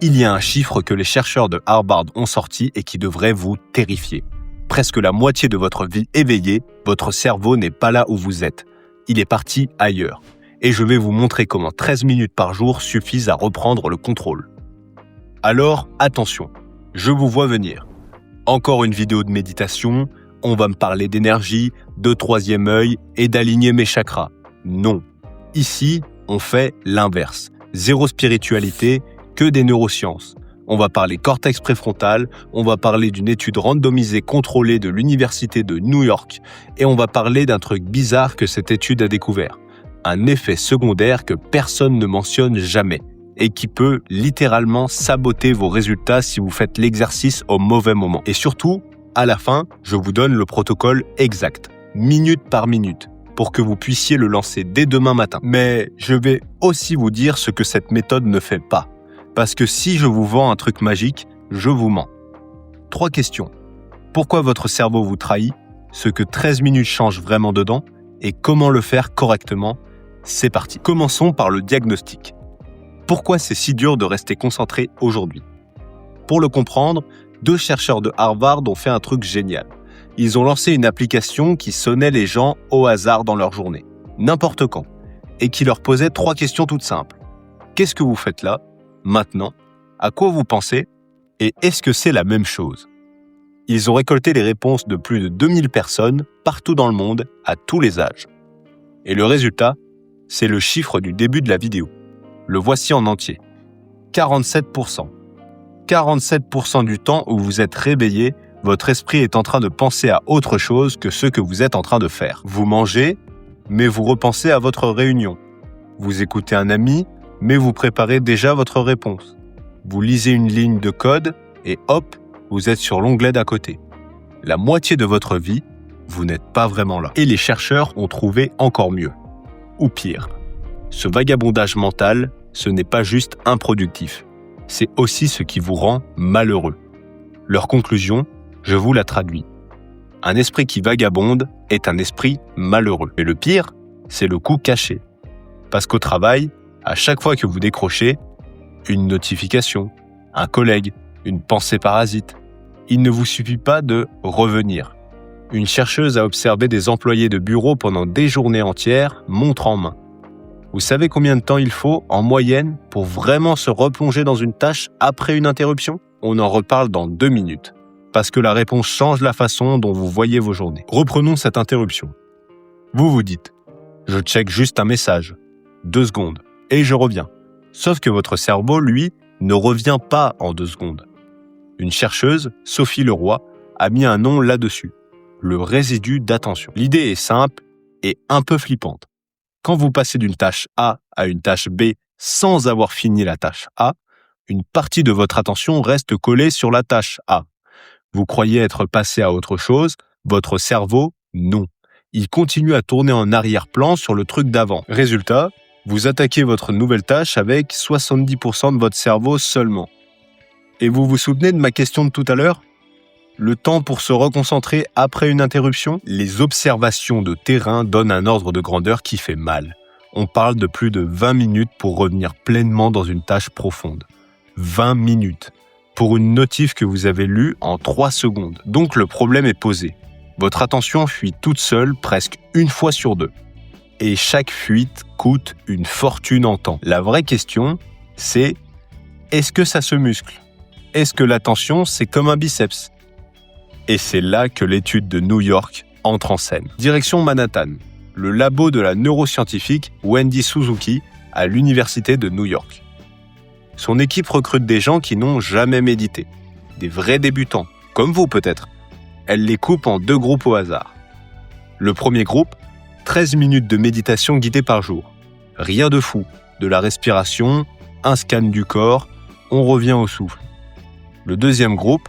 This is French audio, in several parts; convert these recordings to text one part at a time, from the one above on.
Il y a un chiffre que les chercheurs de Harvard ont sorti et qui devrait vous terrifier. Presque la moitié de votre vie éveillée, votre cerveau n'est pas là où vous êtes. Il est parti ailleurs. Et je vais vous montrer comment 13 minutes par jour suffisent à reprendre le contrôle. Alors, attention, je vous vois venir. Encore une vidéo de méditation, on va me parler d'énergie, de troisième œil et d'aligner mes chakras. Non. Ici, on fait l'inverse. Zéro spiritualité, que des neurosciences. On va parler cortex préfrontal, on va parler d'une étude randomisée contrôlée de l'université de New York et on va parler d'un truc bizarre que cette étude a découvert. Un effet secondaire que personne ne mentionne jamais et qui peut littéralement saboter vos résultats si vous faites l'exercice au mauvais moment. Et surtout, à la fin, je vous donne le protocole exact, minute par minute, pour que vous puissiez le lancer dès demain matin. Mais je vais aussi vous dire ce que cette méthode ne fait pas. Parce que si je vous vends un truc magique, je vous mens. 3 questions. Pourquoi votre cerveau vous trahit? Ce que 13 minutes changent vraiment dedans? Et comment le faire correctement? C'est parti. Commençons par le diagnostic. Pourquoi c'est si dur de rester concentré aujourd'hui? Pour le comprendre, 2 chercheurs de Harvard ont fait un truc génial. Ils ont lancé une application qui sonnait les gens au hasard dans leur journée, n'importe quand, et qui leur posait 3 questions toutes simples. Qu'est-ce que vous faites là? Maintenant, à quoi vous pensez? Et est-ce que c'est la même chose? Ils ont récolté les réponses de plus de 2000 personnes partout dans le monde, à tous les âges. Et le résultat, c'est le chiffre du début de la vidéo. Le voici en entier. 47%. 47% du temps où vous êtes réveillé, votre esprit est en train de penser à autre chose que ce que vous êtes en train de faire. Vous mangez, mais vous repensez à votre réunion. Vous écoutez un ami, mais vous préparez déjà votre réponse. Vous lisez une ligne de code et hop, vous êtes sur l'onglet d'à côté. La moitié de votre vie, vous n'êtes pas vraiment là. Et les chercheurs ont trouvé encore mieux. Ou pire. Ce vagabondage mental, ce n'est pas juste improductif. C'est aussi ce qui vous rend malheureux. Leur conclusion, je vous la traduis. Un esprit qui vagabonde est un esprit malheureux. Et le pire, c'est le coût caché. Parce qu'au travail, à chaque fois que vous décrochez, une notification, un collègue, une pensée parasite, il ne vous suffit pas de revenir. Une chercheuse a observé des employés de bureau pendant des journées entières, montre en main. Vous savez combien de temps il faut, en moyenne, pour vraiment se replonger dans une tâche après une interruption? On en reparle dans 2 minutes, parce que la réponse change la façon dont vous voyez vos journées. Reprenons cette interruption. Vous vous dites, je check juste un message, 2 secondes, et je reviens. Sauf que votre cerveau, lui, ne revient pas en 2 secondes. Une chercheuse, Sophie Leroy, a mis un nom là-dessus, le résidu d'attention. L'idée est simple et un peu flippante. Quand vous passez d'une tâche A à une tâche B sans avoir fini la tâche A, une partie de votre attention reste collée sur la tâche A. Vous croyez être passé à autre chose, votre cerveau, non. Il continue à tourner en arrière-plan sur le truc d'avant. Résultat, vous attaquez votre nouvelle tâche avec 70% de votre cerveau seulement. Et vous vous souvenez de ma question de tout à l'heure? Le temps pour se reconcentrer après une interruption? Les observations de terrain donnent un ordre de grandeur qui fait mal. On parle de plus de 20 minutes pour revenir pleinement dans une tâche profonde. 20 minutes pour une notif que vous avez lue en 3 secondes. Donc le problème est posé. Votre attention fuit toute seule presque 1 fois sur 2. Et chaque fuite coûte une fortune en temps. La vraie question, c'est est-ce que ça se muscle? Est-ce que l'attention, c'est comme un biceps? Et c'est là que l'étude de New York entre en scène. Direction Manhattan, le labo de la neuroscientifique Wendy Suzuki à l'université de New York. Son équipe recrute des gens qui n'ont jamais médité, des vrais débutants, comme vous peut-être. Elle les coupe en 2 groupes au hasard. Le premier groupe, 13 minutes de méditation guidée par jour. Rien de fou, de la respiration, un scan du corps, on revient au souffle. Le deuxième groupe,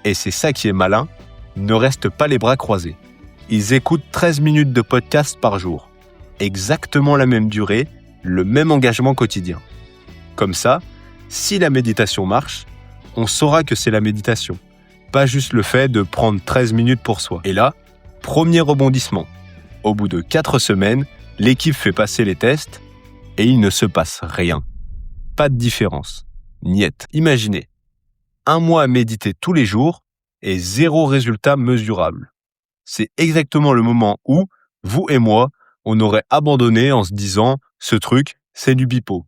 et c'est ça qui est malin, ne restent pas les bras croisés. Ils écoutent 13 minutes de podcast par jour. Exactement la même durée, le même engagement quotidien. Comme ça, si la méditation marche, on saura que c'est la méditation, pas juste le fait de prendre 13 minutes pour soi. Et là, premier rebondissement. Au bout de 4 semaines, l'équipe fait passer les tests et il ne se passe rien. Pas de différence. Niet. Imaginez, 1 mois à méditer tous les jours et 0 résultat mesurable. C'est exactement le moment où, vous et moi, on aurait abandonné en se disant « ce truc, c'est du pipeau ».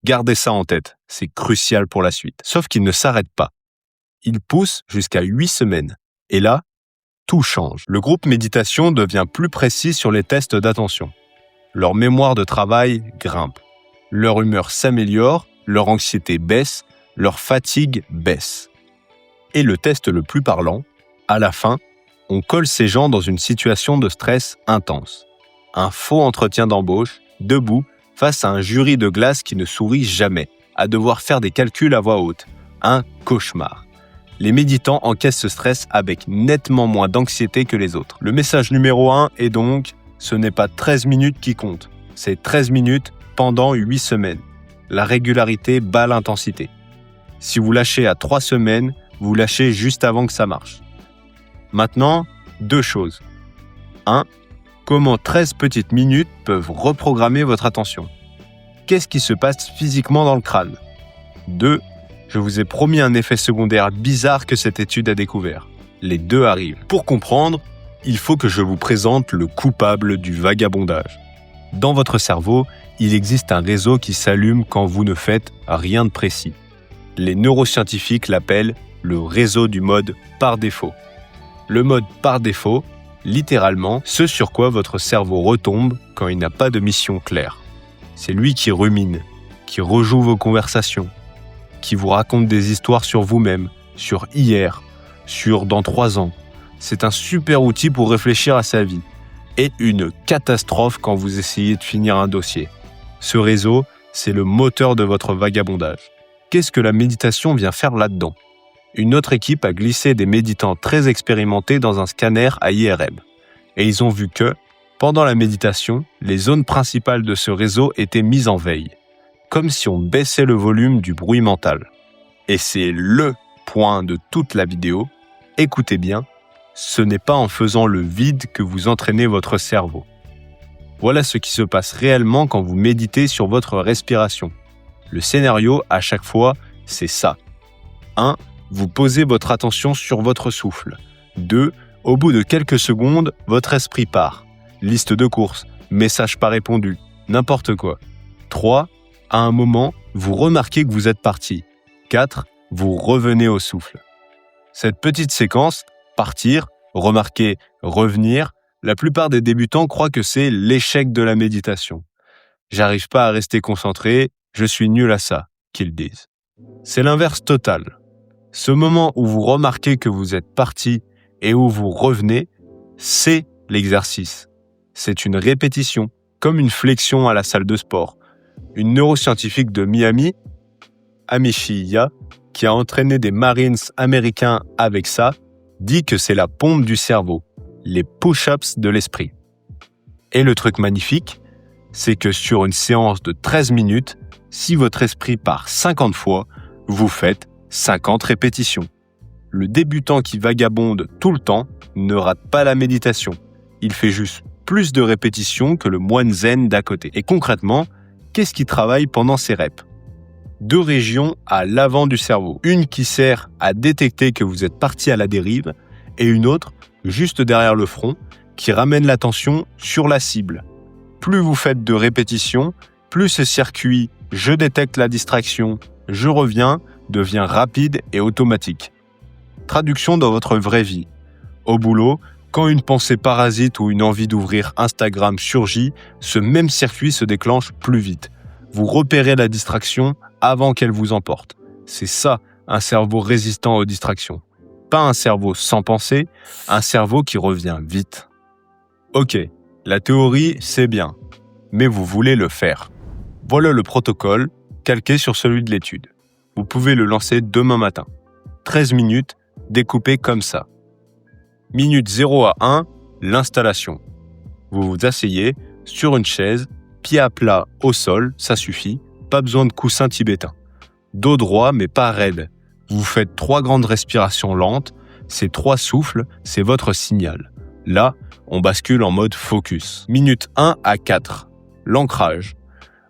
Gardez ça en tête, c'est crucial pour la suite. Sauf qu'il ne s'arrête pas. Il pousse jusqu'à 8 semaines. Et là, tout change. Le groupe méditation devient plus précis sur les tests d'attention. Leur mémoire de travail grimpe. Leur humeur s'améliore, leur anxiété baisse, leur fatigue baisse. Et le test le plus parlant, à la fin, on colle ces gens dans une situation de stress intense. Un faux entretien d'embauche, debout, face à un jury de glace qui ne sourit jamais, à devoir faire des calculs à voix haute. Un cauchemar. Les méditants encaissent ce stress avec nettement moins d'anxiété que les autres. Le message numéro 1 est donc, ce n'est pas 13 minutes qui comptent, c'est 13 minutes pendant 8 semaines. La régularité bat l'intensité. Si vous lâchez à 3 semaines, vous lâchez juste avant que ça marche. Maintenant, 2 choses. 1. Comment 13 petites minutes peuvent reprogrammer votre attention? Qu'est-ce qui se passe physiquement dans le crâne? 2. Je vous ai promis un effet secondaire bizarre que cette étude a découvert. Les 2 arrivent. Pour comprendre, il faut que je vous présente le coupable du vagabondage. Dans votre cerveau, il existe un réseau qui s'allume quand vous ne faites rien de précis. Les neuroscientifiques l'appellent le réseau du mode par défaut. Le mode par défaut, littéralement, ce sur quoi votre cerveau retombe quand il n'a pas de mission claire. C'est lui qui rumine, qui rejoue vos conversations, qui vous raconte des histoires sur vous-même, sur hier, sur dans 3 ans. C'est un super outil pour réfléchir à sa vie et une catastrophe quand vous essayez de finir un dossier. Ce réseau, c'est le moteur de votre vagabondage. Qu'est-ce que la méditation vient faire là-dedans? Une autre équipe a glissé des méditants très expérimentés dans un scanner à IRM. Et ils ont vu que, pendant la méditation, les zones principales de ce réseau étaient mises en veille, comme si on baissait le volume du bruit mental. Et c'est le point de toute la vidéo. Écoutez bien, ce n'est pas en faisant le vide que vous entraînez votre cerveau. Voilà ce qui se passe réellement quand vous méditez sur votre respiration. Le scénario, à chaque fois, c'est ça. 1. Vous posez votre attention sur votre souffle. 2. Au bout de quelques secondes, votre esprit part. Liste de courses, message pas répondu, n'importe quoi. 3. À un moment, vous remarquez que vous êtes parti. 4. Vous revenez au souffle. Cette petite séquence, partir, remarquer, revenir, la plupart des débutants croient que c'est l'échec de la méditation. J'arrive pas à rester concentré, je suis nul à ça, qu'ils disent. C'est l'inverse total. Ce moment où vous remarquez que vous êtes parti et où vous revenez, c'est l'exercice. C'est une répétition, comme une flexion à la salle de sport. Une neuroscientifique de Miami, Amishi Ya, qui a entraîné des Marines américains avec ça, dit que c'est la pompe du cerveau, les push-ups de l'esprit. Et le truc magnifique, c'est que sur une séance de 13 minutes, si votre esprit part 50 fois, vous faites 50 répétitions. Le débutant qui vagabonde tout le temps ne rate pas la méditation. Il fait juste plus de répétitions que le moine zen d'à côté. Et concrètement, qu'est-ce qui travaille pendant ces reps? 2 régions à l'avant du cerveau. Une qui sert à détecter que vous êtes parti à la dérive et une autre, juste derrière le front, qui ramène l'attention sur la cible. Plus vous faites de répétitions, plus ce circuit « je détecte la distraction, je reviens » devient rapide et automatique. Traduction dans votre vraie vie. Au boulot, quand une pensée parasite ou une envie d'ouvrir Instagram surgit, ce même circuit se déclenche plus vite. Vous repérez la distraction avant qu'elle vous emporte. C'est ça, un cerveau résistant aux distractions. Pas un cerveau sans pensée, un cerveau qui revient vite. Ok, la théorie, c'est bien, mais vous voulez le faire. Voilà le protocole, calqué sur celui de l'étude. Vous pouvez le lancer demain matin. 13 minutes, découpées comme ça. Minute 0 à 1, l'installation. Vous vous asseyez sur une chaise, pied à plat au sol, ça suffit, pas besoin de coussin tibétain. Dos droit mais pas raide. Vous faites 3 grandes respirations lentes, ces 3 souffles, c'est votre signal. Là, on bascule en mode focus. Minute 1 à 4, l'ancrage.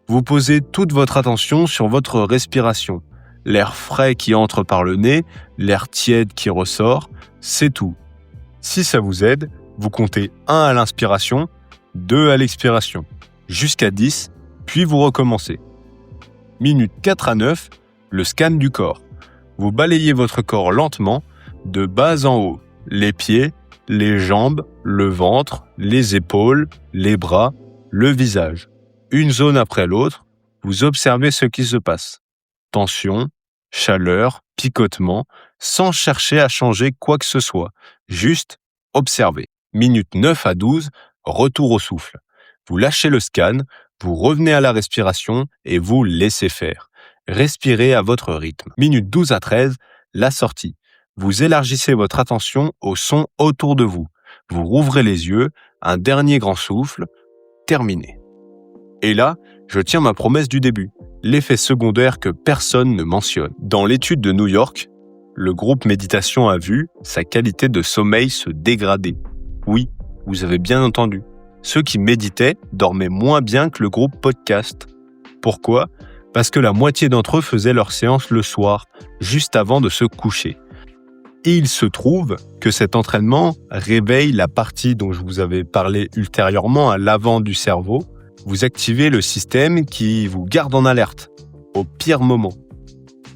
Vous posez toute votre attention sur votre respiration. l'air frais qui entre par le nez, l'air tiède qui ressort, c'est tout. Si ça vous aide, vous comptez 1 à l'inspiration, 2 à l'expiration, jusqu'à 10, puis vous recommencez. Minute 4 à 9, le scan du corps. Vous balayez votre corps lentement, de bas en haut, les pieds, les jambes, le ventre, les épaules, les bras, le visage. Une zone après l'autre, vous observez ce qui se passe. Tension, chaleur, picotement, sans chercher à changer quoi que ce soit, juste observer. Minute 9 à 12, retour au souffle. Vous lâchez le scan, vous revenez à la respiration et vous laissez faire. Respirez à votre rythme. Minute 12 à 13, la sortie. Vous élargissez votre attention au son autour de vous. Vous rouvrez les yeux, un dernier grand souffle, terminé. Et là, je tiens ma promesse du début, l'effet secondaire que personne ne mentionne. Dans l'étude de New York, le groupe méditation a vu sa qualité de sommeil se dégrader. Oui, vous avez bien entendu. Ceux qui méditaient dormaient moins bien que le groupe podcast. Pourquoi ? Parce que la moitié d'entre eux faisaient leur séance le soir, juste avant de se coucher. Et il se trouve que cet entraînement réveille la partie dont je vous avais parlé ultérieurement à l'avant du cerveau. Vous activez le système qui vous garde en alerte, au pire moment.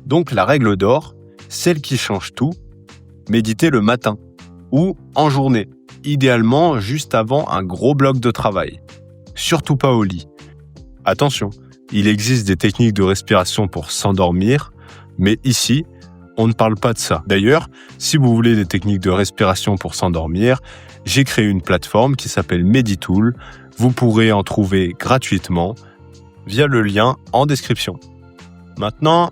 Donc la règle d'or, celle qui change tout, méditez le matin ou en journée, idéalement juste avant un gros bloc de travail. Surtout pas au lit. Attention, il existe des techniques de respiration pour s'endormir, mais ici, on ne parle pas de ça. D'ailleurs, si vous voulez des techniques de respiration pour s'endormir, j'ai créé une plateforme qui s'appelle Meditool. Vous pourrez en trouver gratuitement via le lien en description. Maintenant,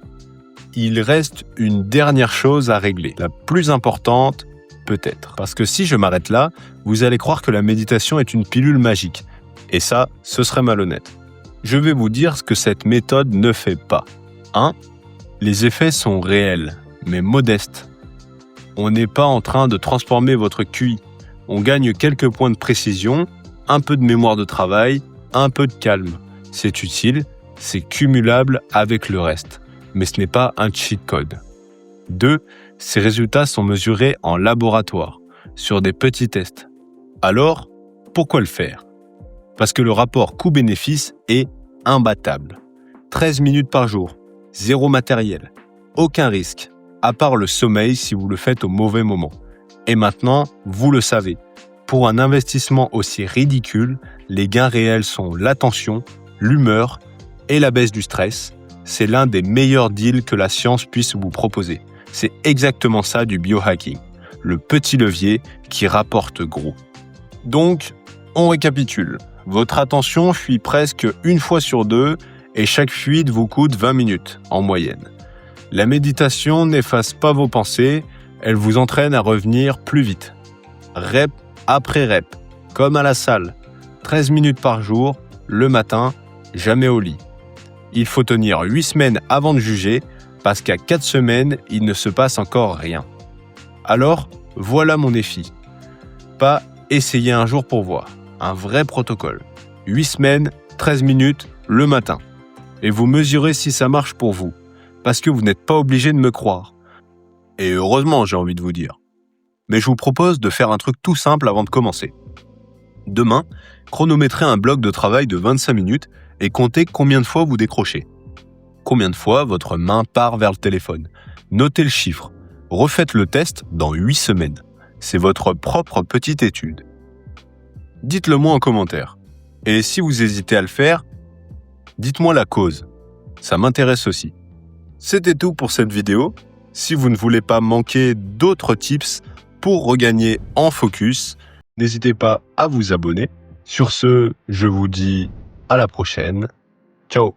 il reste une dernière chose à régler, la plus importante peut-être. Parce que si je m'arrête là, vous allez croire que la méditation est une pilule magique. Et ça, ce serait malhonnête. Je vais vous dire ce que cette méthode ne fait pas. 1. Les effets sont réels, mais modestes. On n'est pas en train de transformer votre QI. On gagne quelques points de précision, un peu de mémoire de travail, un peu de calme. C'est utile, c'est cumulable avec le reste, mais ce n'est pas un cheat code. 2. Ces résultats sont mesurés en laboratoire, sur des petits tests. Alors, pourquoi le faire ? Parce que le rapport coût-bénéfice est imbattable. 13 minutes par jour, 0 matériel, aucun risque, à part le sommeil si vous le faites au mauvais moment. Et maintenant, vous le savez, pour un investissement aussi ridicule, les gains réels sont l'attention, l'humeur et la baisse du stress. C'est l'un des meilleurs deals que la science puisse vous proposer. C'est exactement ça du biohacking, le petit levier qui rapporte gros. Donc, on récapitule. Votre attention fuit presque 1 fois sur 2 et chaque fuite vous coûte 20 minutes en moyenne. La méditation n'efface pas vos pensées, elle vous entraîne à revenir plus vite. Rep après rep, comme à la salle. 13 minutes par jour, le matin, jamais au lit. Il faut tenir 8 semaines avant de juger, parce qu'à 4 semaines, il ne se passe encore rien. Alors, voilà mon défi. Pas essayer un jour pour voir, un vrai protocole. 8 semaines, 13 minutes, le matin. Et vous mesurez si ça marche pour vous, parce que vous n'êtes pas obligé de me croire. Et heureusement, j'ai envie de vous dire. Mais je vous propose de faire un truc tout simple avant de commencer. Demain, chronométrez un bloc de travail de 25 minutes et comptez combien de fois vous décrochez. Combien de fois votre main part vers le téléphone. Notez le chiffre. Refaites le test dans 8 semaines. C'est votre propre petite étude. Dites-le moi en commentaire. Et si vous hésitez à le faire, dites-moi la cause. Ça m'intéresse aussi. C'était tout pour cette vidéo. Si vous ne voulez pas manquer d'autres tips pour regagner en focus, n'hésitez pas à vous abonner. Sur ce, je vous dis à la prochaine. Ciao.